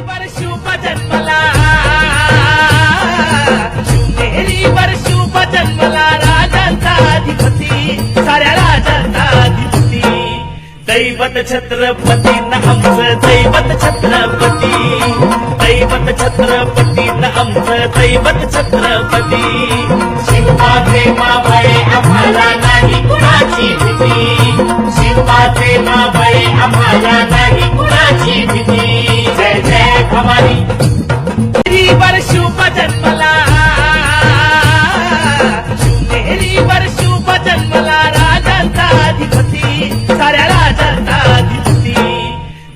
वर शुभ जन्मला शिवनेरीवर शुभ जन्मला राजांचा अधिपती साऱ्या राजांचा अधिपती दैवत छत्रपती न आमचं दैवत छत्रपती दैवत छत्रपती न आमचं दैवत छत्रपती शिवबाचे मावळे आम्हाला नाही कुणाची भीती शिवबाचे मावळे आम्हाला नाही कुणाची भीती जय जय भवानी वर शुभ जन्मला शिवनेरीवर शुभ जन्मला राजांचा अधिपती साऱ्या राजांचा अधिपती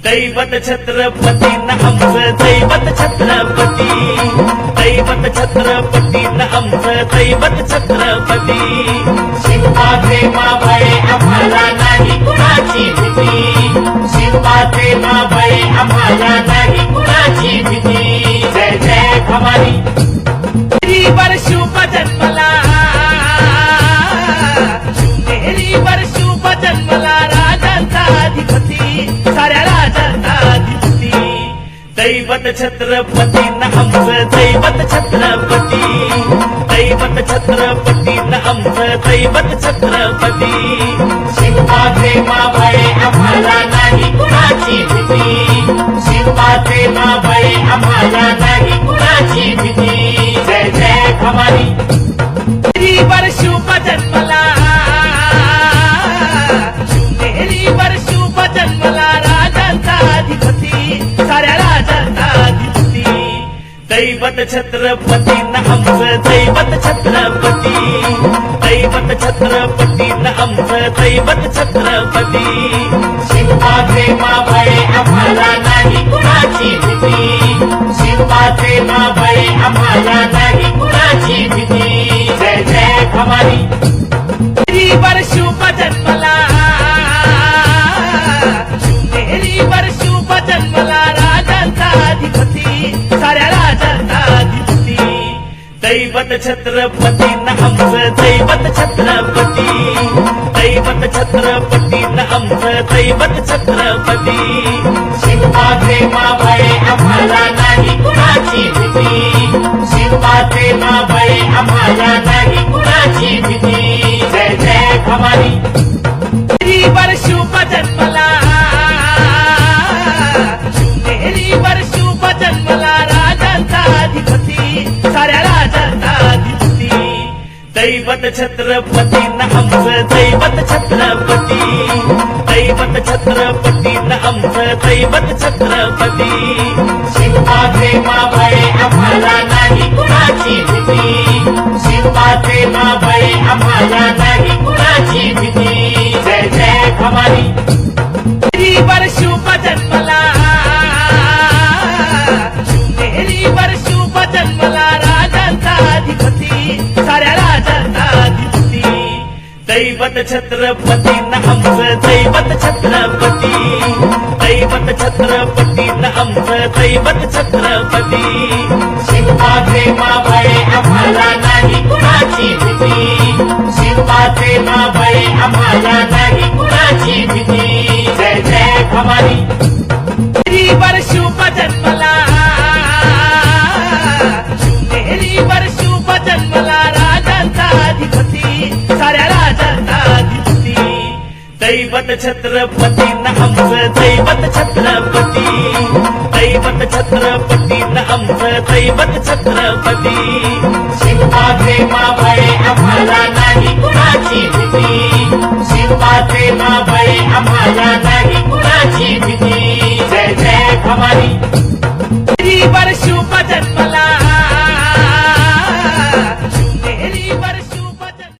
दैवत छत्रपती न आमचं दैवत छत्रपती दैवत छत्रपती न आमचं दैवत छत्रपती शिवबाचे मावळे आम्हाला नाही कुणाची भीती शिवबाचे मावळे आम्हाला नाही कुणाची भीती जय जय भवानी वर शुभ जन्मला शिवनेरीवर शुभ जन्मला राजांचा अधिपती साऱ्या राजांचा अधिपती दैवत छत्रपती न आमचं दैवत छत्रपती दैवत छत्रपती न आमचं दैवत छत्रपती शिवबाचे मावळे आम्हाला नाही कुणाची भीती शिवबाचे मावळे आम्हाला नाही कुणाची भीती जय जय भवानी वर शुभ जन्मला शिवनेरीवर शुभ जन्मला राजांचा अधिपती साऱ्या राजांचा अधिपती दैवत छत्रपती न आमचं दैवत छत्रपती दैवत छत्रपती न आमचं दैवत छत्रपती शिवबाचे मावळे आम्हाला नाही कुणाची भीती शिवबाचे मावळे आम्हाला नाही कुणाची भीती जय जय भवानी वर शुभ जन्मला शिवनेरीवर शुभ जन्मला राजांचा अधिपती साऱ्या राजांचा अधिपती दैवत छत्रपती न आमचं दैवत छत्रपती दैवत छत्रपती न आमचं दैवत छत्रपती शिवबाचे मावळे आम्हाला नाही कुणाची भीती शिवबाचे मावळे आम्हाला नाही कुणाची भीती जय जय भवानी वर शुभ जन्मला शिवनेरीवर शुभ जन्मला राजांचा अधिपती साऱ्या राजांचा अधिपती दैवत छत्रपती न आमचं दैवत छत्रपती दैवत छत्रपती न आमचं दैवत छत्रपती शिवबाचे मावळे आम्हाला नाही कुणाची भीती शिवबाचे मावळे आम्हाला नाही कुणाची भीती जय जय भवानी वर शुभ जन्मला शिवनेरीवर शुभ जन्मला राजांचा अधिपती साऱ्या राजांचा अधिपती दैवत छत्रपती न आमचं दैवत छत्रपती दैवत छत्रपती न आमचं दैवत छत्रपती शिवबाचे मावळे आम्हाला नाही कुणाची भीती शिवबाचे मावळे आम्हाला नाही कुणाची भीती जय जय भवानी वर शुभ जन्मला शिवनेरीवर शुभ जन्मला राजांचा अधिपती साऱ्या राजांचा अधिपती दैवत छत्रपती न आमचं दैवत छत्रपती दैवत छत्रपती न आमचं दैवत छत्रपती शिवबाचे मावळे आम्हाला नाही कुणाची भीती शिवबाचे मावळे